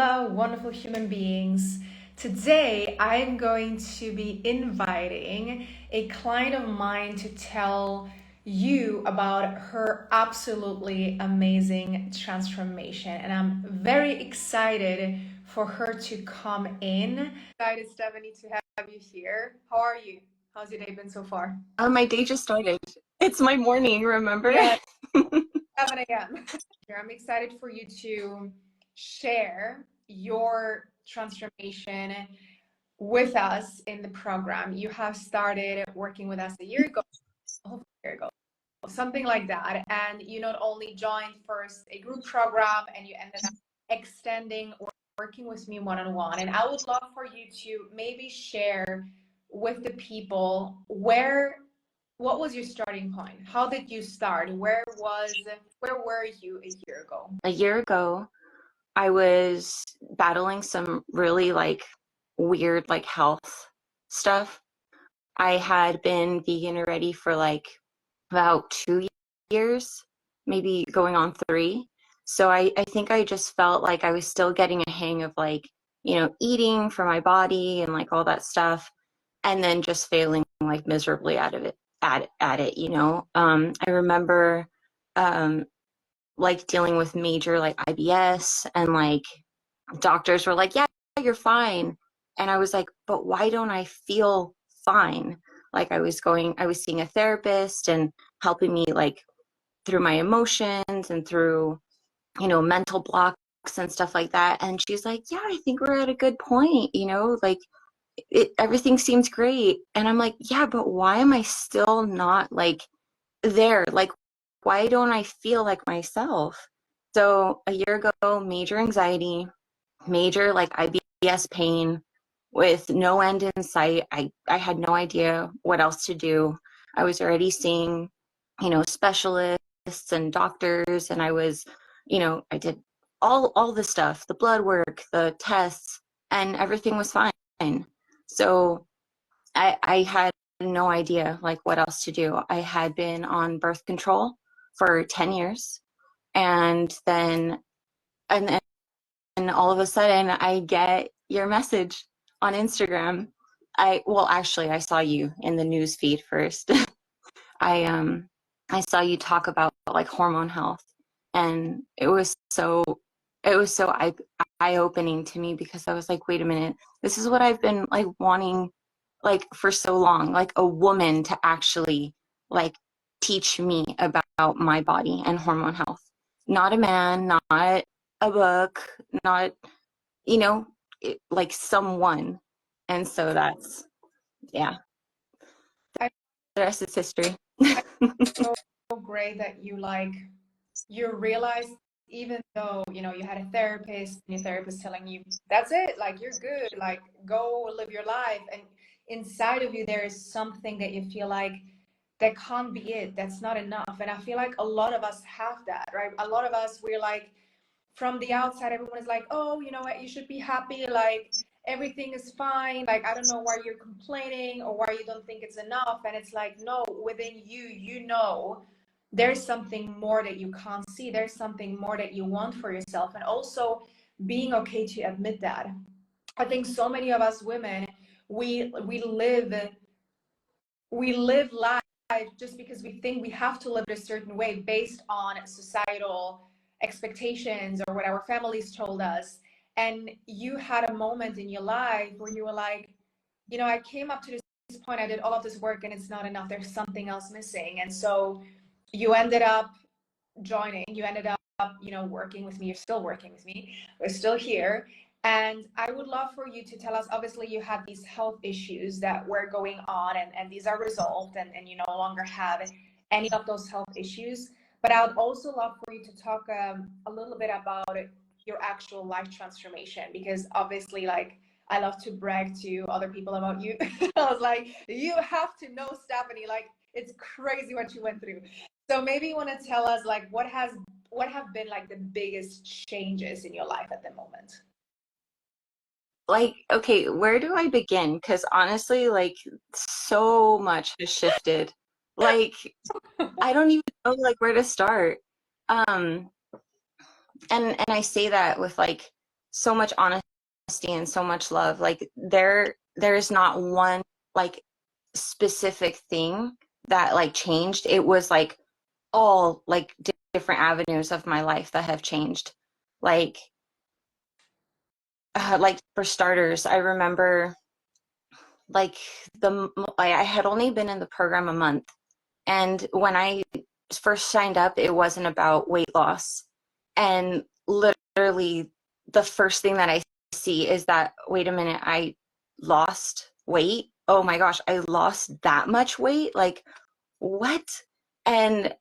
Hello, wonderful human beings. Today, I'm going to be inviting a client of mine to tell you about her absolutely amazing transformation. And I'm very excited for her to come in. Excited, Stephanie, to have you here. How are you? How's your day been so far? My day just started. It's my morning, remember? Yeah, 7 a.m. I'm excited for you to share your transformation with us in the program. You have started working with us a year ago, hopefully a year ago, something like that. And you not only joined first a group program and you ended up extending or working with me one-on-one. And I would love for you to maybe share with the people what was your starting point? How did you start? Where were you a year ago? A year ago, I was battling some really weird health stuff. I had been vegan already for about 2 years, maybe going on 3. So I think I just felt like I was still getting a hang of eating for my body and all that stuff, and then just failing miserably out of it at it. I remember um dealing with major IBS, and doctors were like, yeah, you're fine. And I was like, but why don't I feel fine? I was seeing a therapist and helping me through my emotions and through, mental blocks and stuff like that. And she's like, yeah, I think we're at a good point, everything seems great. And I'm like, yeah, but why am I still not there? Why don't I feel like myself? So a year ago, major anxiety, major IBS pain with no end in sight. I had no idea what else to do. I was already seeing, specialists and doctors, and I did all the stuff, the blood work, the tests, and everything was fine. So I had no idea what else to do. I had been on birth control for 10 years, and then and and all of a sudden I get your message on Instagram. Actually, I saw you in the news feed first. I saw you talk about hormone health, and it was so eye-opening to me, because I was like, wait a minute, this is what I've been wanting for so long, a woman to actually teach me about my body and hormone health. Not a man, not a book, not, someone. And so that's, yeah, I the rest is history. I so great that you realized, even though you had a therapist and your therapist telling you that's it, you're good, go live your life, and inside of you there is something that you feel like that can't be it, that's not enough. And I feel like a lot of us have that, right? A lot of us, we're like, from the outside everyone is like, oh, you know what, you should be happy, everything is fine, I don't know why you're complaining or why you don't think it's enough. And it's like, no, within you, there's something more that you can't see, there's something more that you want for yourself. And also being okay to admit that. I think so many of us women, we live life just because we think we have to live it a certain way based on societal expectations or what our families told us. And you had a moment in your life where you were like, I came up to this point, I did all of this work and it's not enough, there's something else missing. And so you ended up you ended up working with me. You're still working with me, we're still here. And I would love for you to tell us, obviously you had these health issues that were going on, and these are resolved, and you no longer have any of those health issues. But I would also love for you to talk a little bit about your actual life transformation, because obviously, I love to brag to other people about you. I was like, you have to know Stephanie, it's crazy what you went through. So maybe you want to tell us what have been the biggest changes in your life at the moment? Okay, where do I begin? Because honestly, so much has shifted. Like, I don't even know where to start. Um, and I say that with so much honesty and so much love. Like there's not one like specific thing that like changed. It was like all like different avenues of my life that have changed. Like like for starters, I remember like I had only been in the program a month, and when I first signed up, it wasn't about weight loss. And literally, the first thing that I see is that, wait a minute, I lost weight. Oh my gosh, I lost that much weight? Like, what? And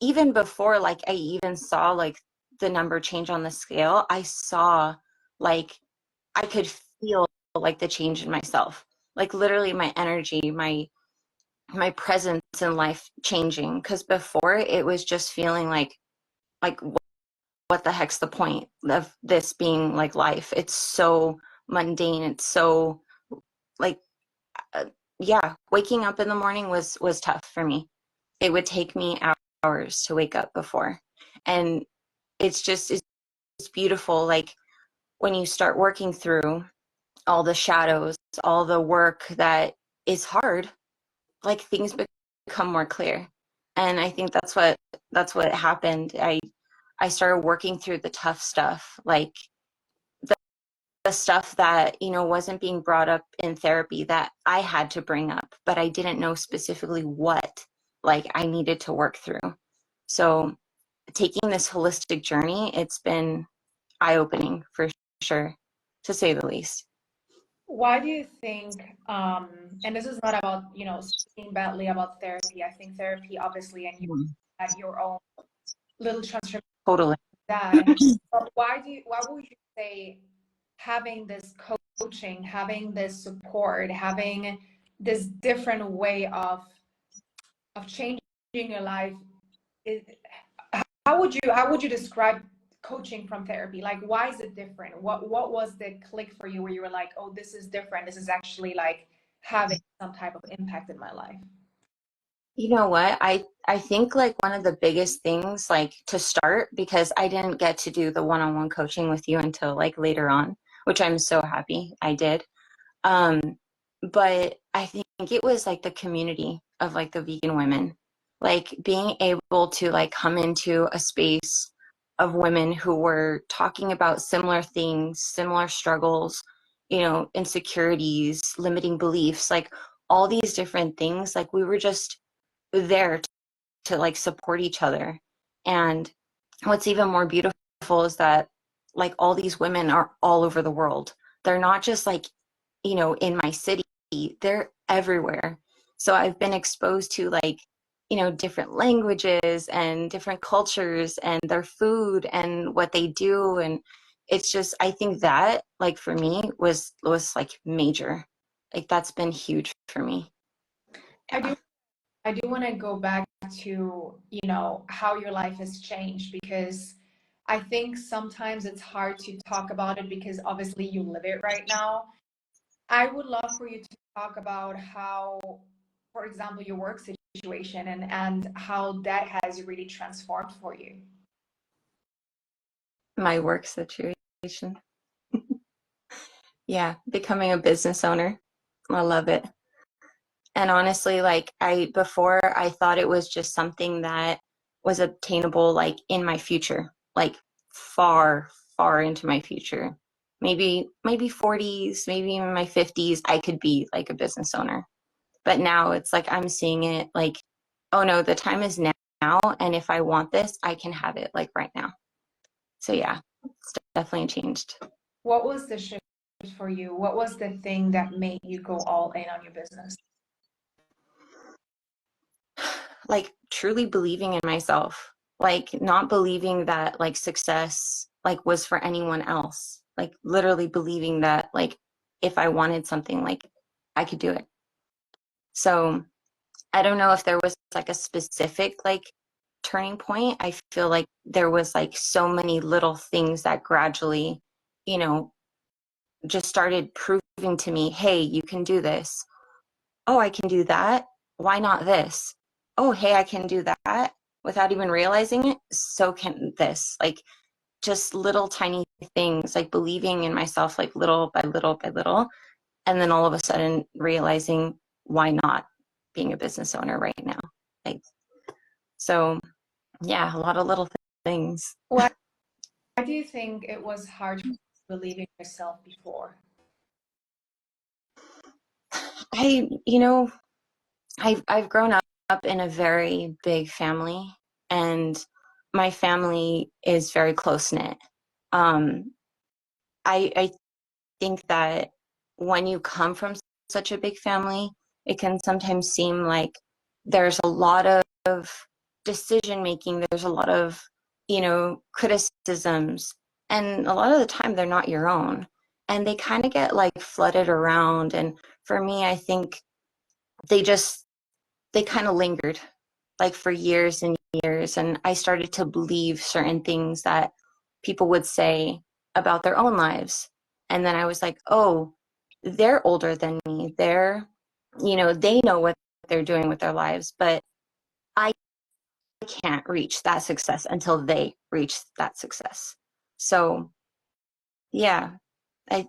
even before, like, I even saw like the number change on the scale, I saw like I could feel like the change in myself. Like literally my energy, my presence in life changing, because before it was just feeling like what the heck's the point of this being like life? It's so mundane. It's so like uh, yeah, waking up in the morning was tough for me. It would take me hours to wake up before. And it's beautiful, like when you start working through all the shadows, all the work that is hard, like things become more clear. And I think that's what happened. I started working through the tough stuff, like the, the stuff that, wasn't being brought up in therapy, that I had to bring up, but I didn't know specifically what like I needed to work through. So taking this holistic journey, it's been eye-opening for sure, to say the least. Why do you think, and this is not about, speaking badly about therapy. I think therapy, obviously, and you Mhm. had your own little transformation Totally. with that. But why would you say having this coaching, having this support, having this different way of changing your life, is, how would you describe coaching from therapy? Like, why is it different? What was the click for you where you were like, oh, this is different, this is actually like having some type of impact in my life? You know what? I think like one of the biggest things, like to start, because I didn't get to do the one-on-one coaching with you until like later on, which I'm so happy I did. Um, but I think it was like the community of like the vegan women, like being able to like come into a space of women who were talking about similar things, similar struggles, insecurities, limiting beliefs, like all these different things. Like we were just there to like support each other. And what's even more beautiful is that like all these women are all over the world. They're not just like, in my city, they're everywhere. So I've been exposed to like, different languages and different cultures and their food and what they do. And it's just, I think that like for me was like major. Like that's been huge for me. I Yeah. do I do want to go back to, how your life has changed, because I think sometimes it's hard to talk about it because obviously you live it right now. I would love for you to talk about how, for example, your work situation and how that has really transformed for you. My work situation. Yeah, becoming a business owner. I love it. And honestly, like before I thought it was just something that was obtainable like in my future, like far, far into my future. Maybe 40s, maybe even my 50s, I could be like a business owner. But now it's like I'm seeing it like, oh no, the time is now, and if I want this, I can have it like right now. So yeah, it's definitely changed. What was the shift for you? What was the thing that made you go all in on your business? Like truly believing in myself, like not believing that like success like was for anyone else, like literally believing that like if I wanted something, like I could do it. So I don't know if there was like a specific like turning point. I feel like there was like so many little things that gradually, you know just started proving to me, hey, you can do this. Oh, I can do that. Why not this? Oh, hey, I can do that without even realizing it. So can this. Like just little tiny things, like believing in myself, like little by little by little. And then all of a sudden realizing, why not being a business owner right now? Like, so yeah, a lot of little things. Why do you think it was hard to believe in yourself before? I, you know, I've grown up in a very big family, and my family is very close knit. Um, I think that when you come from such a big family, it can sometimes seem like there's a lot of decision making, there's a lot of, criticisms, and a lot of the time they're not your own. And they kind of get like flooded around. And for me, I think they just, they kind of lingered like for years and years. And I started to believe certain things that people would say about their own lives. And then I was like, oh, they're older than me. They know what they're doing with their lives, but I can't reach that success until they reach that success. So yeah, I,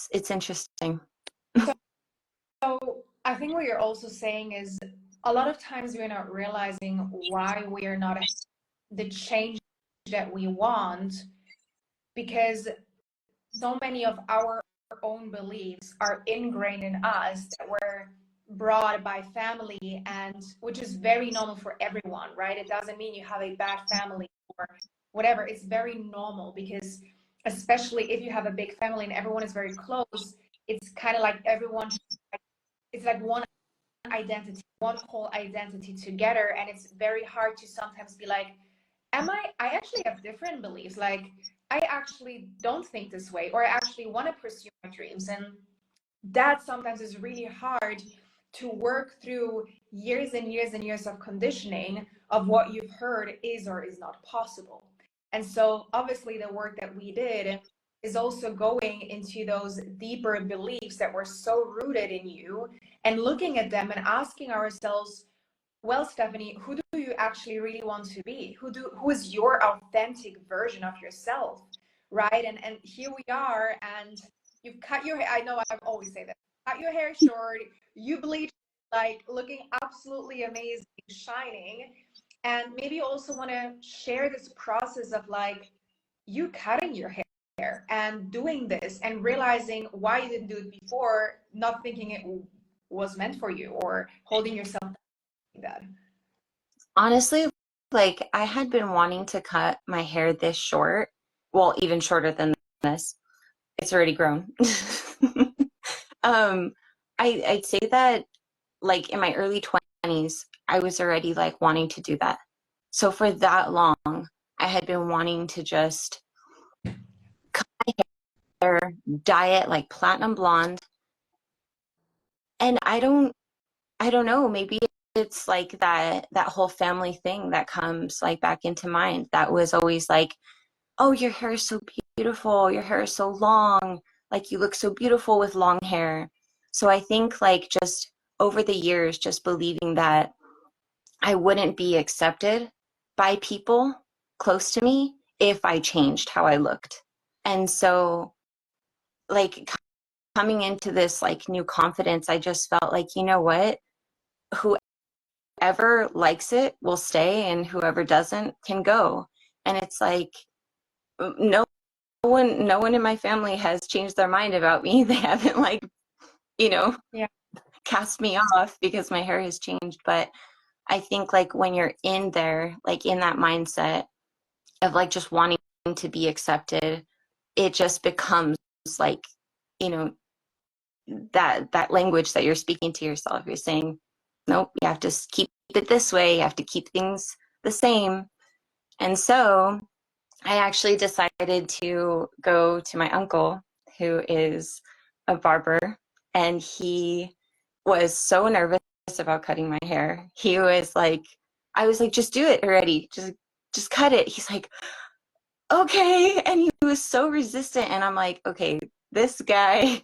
it's interesting. So I think what you're also saying is a lot of times we're not realizing why we are not the change that we want, because so many of our own beliefs are ingrained in us that were brought by family, and which is very normal for everyone, right? It doesn't mean you have a bad family or whatever. It's very normal because especially if you have a big family and everyone is very close, it's kind of like everyone, it's like one identity, one whole identity together. And it's very hard to sometimes be like, I actually have different beliefs. Like, I actually don't think this way, or I actually want to pursue my dreams. And that sometimes is really hard to work through years and years and years of conditioning of what you've heard is or is not possible. And so obviously the work that we did is also going into those deeper beliefs that were so rooted in you and looking at them and asking ourselves, well, Stephanie, who do you actually really want to be? Who is your authentic version of yourself, right? And here we are, and you've cut your hair. I know I've always say that. Cut your hair short. You bleach, like looking absolutely amazing, shining, and maybe you also want to share this process of like you cutting your hair and doing this and realizing why you didn't do it before, not thinking it was meant for you or holding yourself like that. Honestly, like I had been wanting to cut my hair this short, well, even shorter than this. It's already grown. um, I'd say that like in my early 20s, I was already like wanting to do that. So for that long, I had been wanting to just cut my hair, dye it like platinum blonde. And I don't know, maybe it's like that whole family thing that comes like back into mind. That was always like, oh, your hair is so beautiful, your hair is so long, like you look so beautiful with long hair. So I think like just over the years, just believing that I wouldn't be accepted by people close to me if I changed how I looked. And so like coming into this like new confidence, I just felt like, you know what? Whoever likes it will stay and whoever doesn't can go. And it's like no one in my family has changed their mind about me. They haven't like, you know, Yeah. cast me off because my hair has changed. But I think like when you're in there, like in that mindset of like just wanting to be accepted, it just becomes like, you know, that language that you're speaking to yourself. You're saying, nope, you have to keep it this way. You have to keep things the same. And so I actually decided to go to my uncle, who is a barber, and he was so nervous about cutting my hair. He was like, I was like, just do it already. Just cut it. He's like, okay. And he was so resistant. And I'm like, okay, this guy,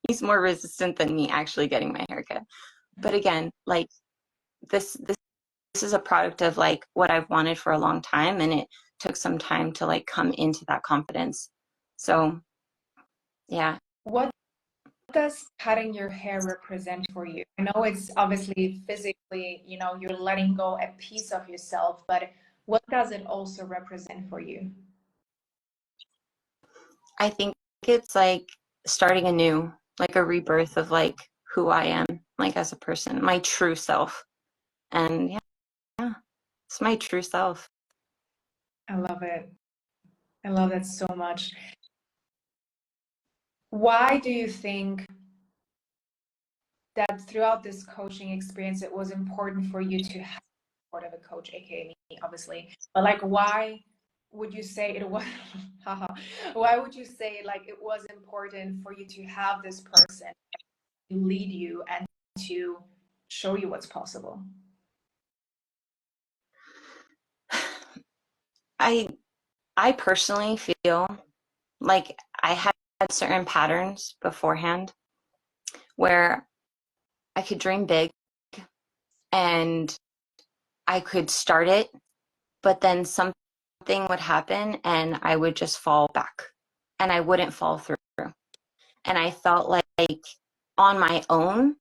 he's more resistant than me actually getting my hair cut. But again, like this is a product of like what I've wanted for a long time, and it took some time to like come into that confidence. So yeah. What does cutting your hair represent for you? I know it's obviously physically, you know, you're letting go a piece of yourself, but what does it also represent for you? I think it's like starting anew, like a rebirth of like who I am, like as a person, my true self. And yeah, it's my true self. I love it. I love that so much. Why do you think that throughout this coaching experience, it was important for you to have support of a coach, aka me, obviously? But like, why would you say it was? Haha, why would you say like it was important for you to have this person to lead you and to show you what's possible? I I personally feel like I had certain patterns beforehand where I could dream big and I could start it, but then something would happen and I would just fall back and I wouldn't fall through. And I felt like on my own,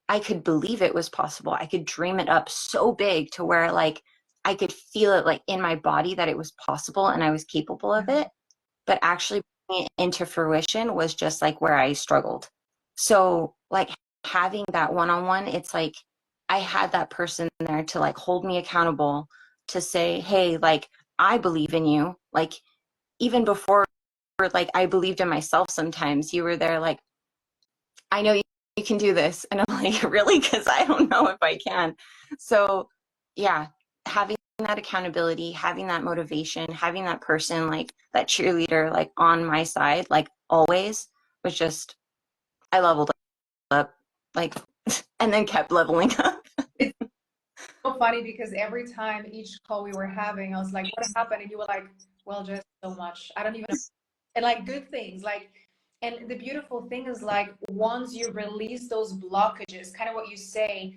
I could believe it was possible. I could dream it up so big to where like I could feel it like in my body that it was possible and I was capable of it. But actually bringing it into fruition was just like where I struggled. So like having that one-on-one, it's like I had that person there to like hold me accountable, to say, hey, like I believe in you. Like even before like I believed in myself sometimes, you were there like, I know you can do this. And I'm like, really? Because I don't know if I can. So yeah, having that accountability, having that motivation, having that person, like that cheerleader, like on my side, like always, was just, I leveled up, like, and then kept leveling up. It's so funny because every time each call we were having, I was like, what happened? And you were like, well, just so much. I don't even know. And like good things, like, and the beautiful thing is like once you release those blockages, kind of what you say,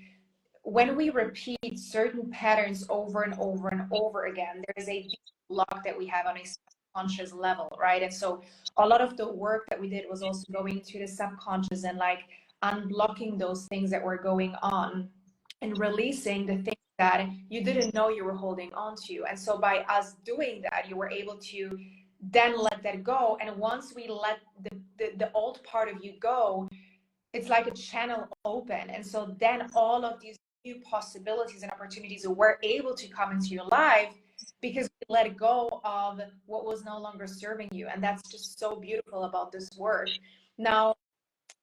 when we repeat certain patterns over and over and over again, there's a deep block that we have on a subconscious level, right? And so a lot of the work that we did was also going to the subconscious and like unblocking those things that were going on and releasing the things that you didn't know you were holding on to. And so by us doing that, you were able to then let that go. And once we let the old part of you go, it's like a channel open. And so then all of these new possibilities and opportunities were able to come into your life because we let go of what was no longer serving you. And that's just so beautiful about this work. Now,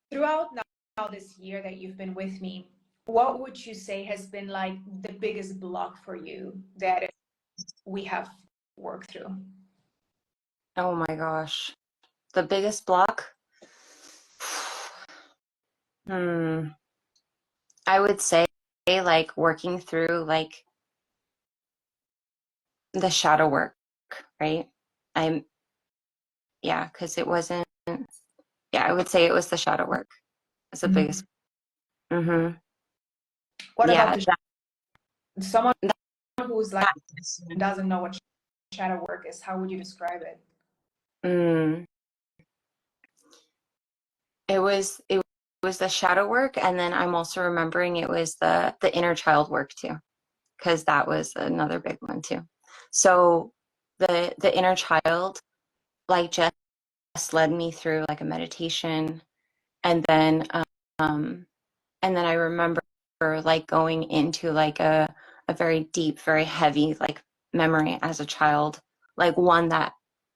throughout now this year that you've been with me, what would you say has been like the biggest block for you that we have worked through? Oh my gosh. The biggest block? Hmm. I would say like working through like the shadow work, right? I'm, yeah, because it wasn't, yeah, I would say it was the shadow work. It's the biggest. Mhm. Mm-hmm. What about Yeah, the someone that, who's like that, doesn't know what shadow work is? How would you describe it? mm, it was the shadow work, and then I'm also remembering it was the inner child work too, because that was another big one too. So the inner child like just led me through like a meditation, and then um and then I remember like going into like a very deep, very heavy like memory as a child, like one that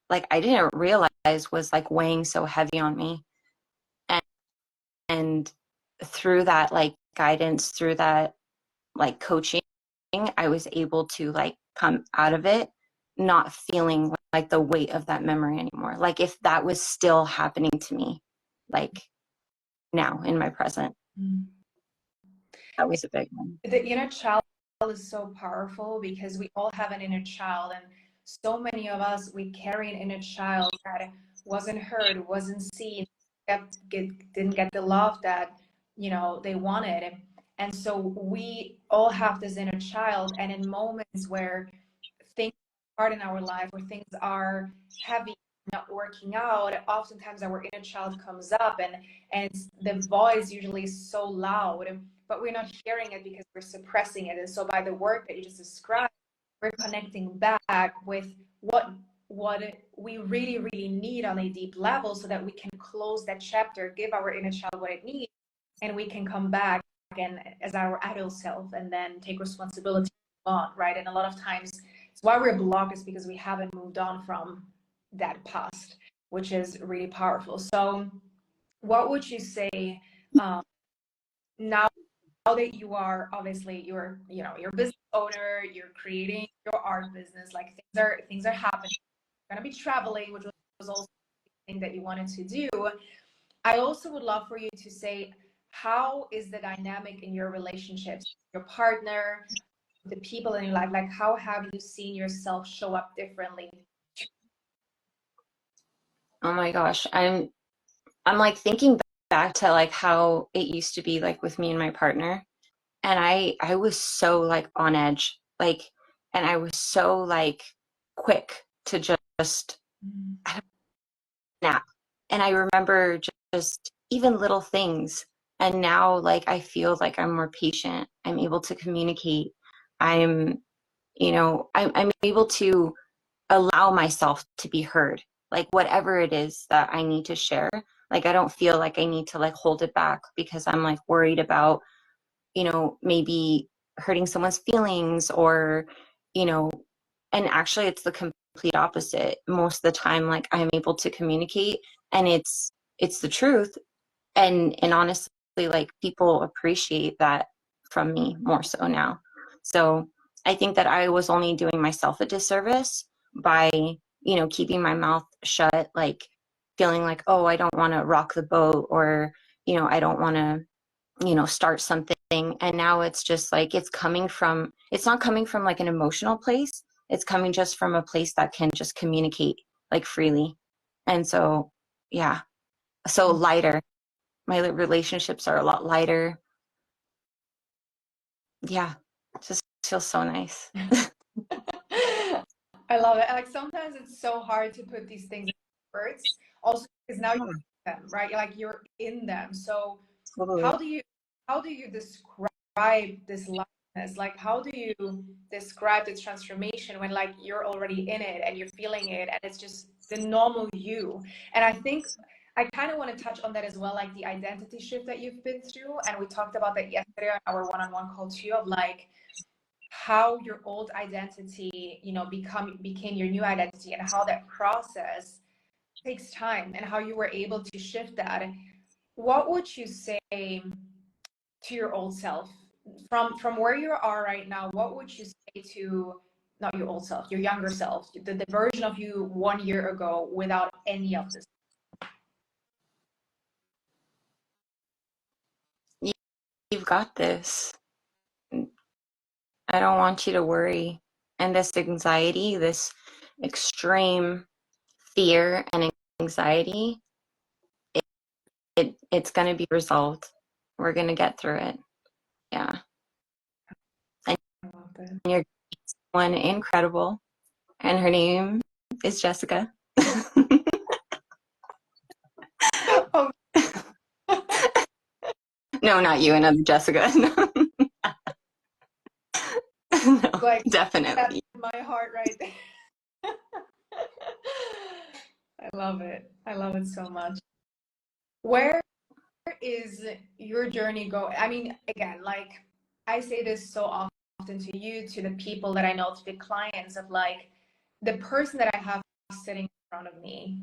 like I didn't realize was like weighing so heavy on me. And through that like guidance, through that like coaching, I was able to like come out of it not feeling like the weight of that memory anymore. Like if that was still happening to me, like now in my present, Mm. that was a big one. The inner child is so powerful because we all have an inner child, and so many of us we carry an inner child that wasn't heard, wasn't seen, didn't get the love that they wanted. And so we all have this inner child, and in moments where things hard in our life, where things are heavy, not working out, oftentimes our inner child comes up, and the voice usually is so loud, but we're not hearing it because we're suppressing it. And so by the work that you just described, we're connecting back with what we really, really need on a deep level, so that we can close that chapter, give our inner child what it needs, and we can come back and as our adult self, and then take responsibility on, right? And a lot of times it's why we're blocked, is because we haven't moved on from that past, which is really powerful. So what would you say, now that you are, obviously you're, you're a business owner, you're creating your art business, like things are happening, you're going to be traveling, which was also thing that you wanted to do. I also would love for you to say, how is the dynamic in your relationships, your partner, the people in your life? Like, how have you seen yourself show up differently? Oh my gosh. I'm like thinking back to like how it used to be like with me and my partner. And I was so like on edge, like, and I was so like quick to just snap. And I remember just even little things. And now like I feel like I'm more patient. I'm able to communicate. I'm, I'm able to allow myself to be heard, like whatever it is that I need to share. Like I don't feel like I need to like hold it back because I'm like worried about, maybe hurting someone's feelings, or, you know, and actually it's the complete opposite. Most of the time, like I'm able to communicate, and it's the truth. And honestly, like people appreciate that from me more so now. So I think that I was only doing myself a disservice by, keeping my mouth shut, like feeling like, oh, I don't want to rock the boat, or, I don't want to, start something. And now it's just like it's not coming from like an emotional place. It's coming just from a place that can just communicate like freely. And so, yeah, so lighter. My relationships are a lot lighter. Yeah, it just feels so nice. I love it. Like sometimes it's so hard to put these things in words, also because now you're in them, right? Like you're in them. So Totally. how do you describe this lightness? Like how do you describe this transformation when like you're already in it and you're feeling it, and it's just the normal you? And I think I kind of want to touch on that as well, like the identity shift that you've been through. And we talked about that yesterday on our one-on-one call too, of like how your old identity, became your new identity, and how that process takes time, and how you were able to shift that. What would you say to your old self, from where you are right now? What would you say to, not your old self, your younger self, the version of you 1 year ago, without any of this? You've got this. I don't want you to worry. And this anxiety, this extreme fear and anxiety, it's going to be resolved. We're going to get through it. Yeah. And you're one incredible, and her name is Jessica. Oh. No, not you, another Jessica. No, Like definitely. that's my heart right there. I love it. I love it so much. Where is your journey go? I mean, again, like I say this so often to you, to the people that I know, to the clients, of like the person that I have sitting in front of me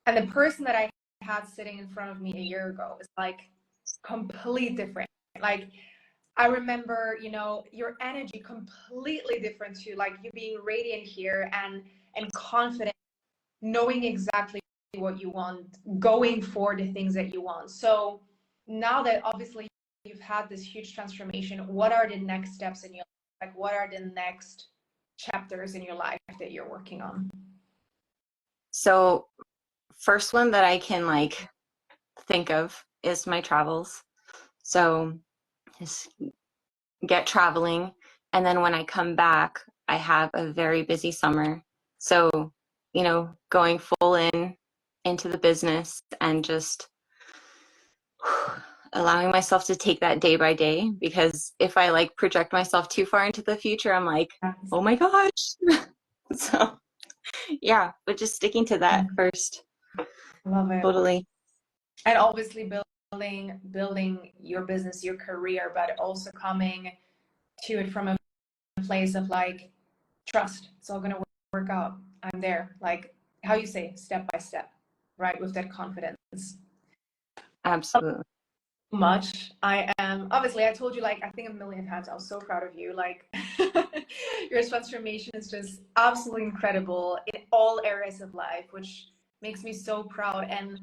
and the person that I had sitting in front of me a year ago is like complete different. Like I remember, your energy completely different too, like you being radiant here and confident, knowing exactly what you want, going for the things that you want. So now that obviously you've had this huge transformation, what are the next steps in your life? Like what are the next chapters in your life that you're working on? So, first one that I can like think of is my travels. So, just get traveling, and then when I come back, I have a very busy summer. So, you know, going full into the business and just allowing myself to take that day by day, because if I like project myself too far into the future, I'm like, oh my gosh. So yeah, but just sticking to that first. Love it. Totally. And obviously building your business, your career, but also coming to it from a place of like trust. It's all gonna work out. I'm there. Like how you say, step by step, right? With that confidence. Absolutely. Much. I am obviously I told you like I think a million times I was so proud of you. Like your transformation is just absolutely incredible in all areas of life, which makes me so proud. And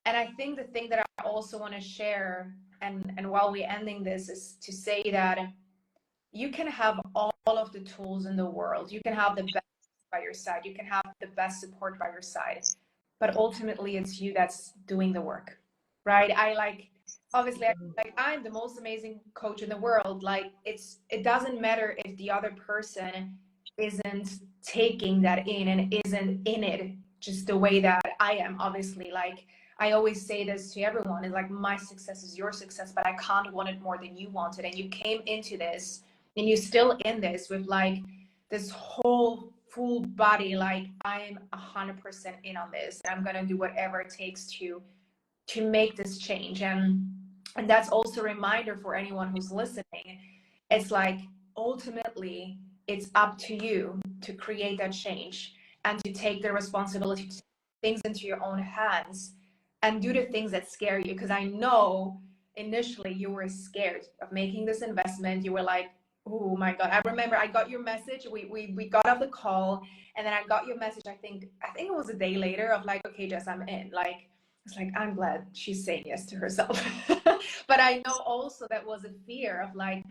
I think the thing that I also want to share and while we're ending this is to say that you can have all of the tools in the world. You can have the best by your side. You can have the best support by your side. But ultimately it's you that's doing the work. Right? I like obviously I'm the most amazing coach in the world. Like it doesn't matter if the other person isn't taking that in and isn't in it just the way that I am. Obviously, like I always say this to everyone, is like my success is your success, but I can't want it more than you want it. And you came into this and you're still in this with like this whole full body, like I'm 100% in on this and I'm gonna do whatever it takes to make this change. And that's also a reminder for anyone who's listening. It's like ultimately it's up to you to create that change and to take the responsibility to take things into your own hands and do the things that scare you, because I know initially you were scared of making this investment. You were like, oh my god. I remember I got your message. We got off the call and then I got your message. I think it was a day later of like, okay Jess, I'm in. Like it's like, I'm glad she's saying yes to herself. But I know also that was a fear of like,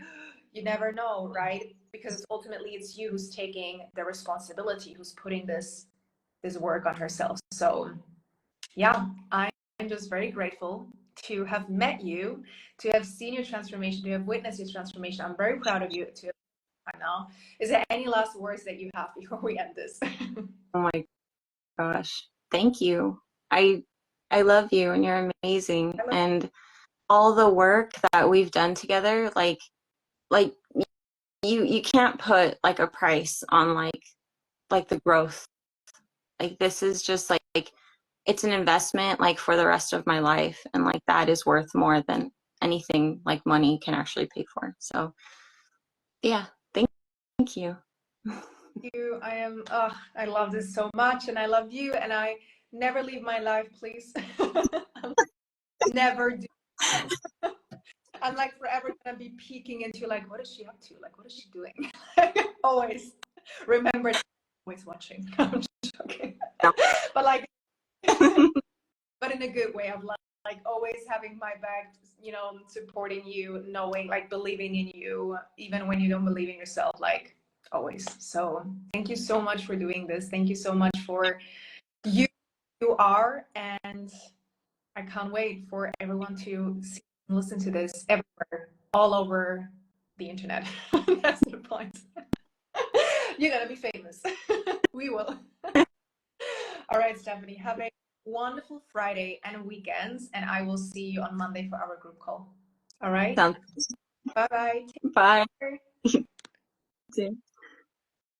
you never know, right? Because ultimately it's you who's taking the responsibility, who's putting this work on herself. So yeah, I'm just very grateful to have met you, to have seen your transformation, to have witnessed your transformation. I'm very proud of you to have right now. Is there any last words that you have before we end this? Oh my gosh. Thank you. I I love you and you're amazing. And all the work that we've done together, like you can't put like a price on like the growth. Like this is just like it's an investment like for the rest of my life, and like that is worth more than anything like money can actually pay for. So yeah, thank you. You. I love this so much and I love you and I never leave my life, please. Never do. I'm like forever gonna be peeking into like, what is she up to? Like, what is she doing? Always remember that I'm always watching. I'm just joking. No. But like, but in a good way of like always having my back, you know, supporting you, knowing, like believing in you, even when you don't believe in yourself, like always. So thank you so much for doing this. Thank you so much for you are, and I can't wait for everyone to see and listen to this everywhere, all over the internet. That's the point. You're gonna be famous. We will. All right, Stephanie, have a wonderful Friday and weekends, and I will see you on Monday for our group call. All right. Sounds Bye bye. bye. Take care.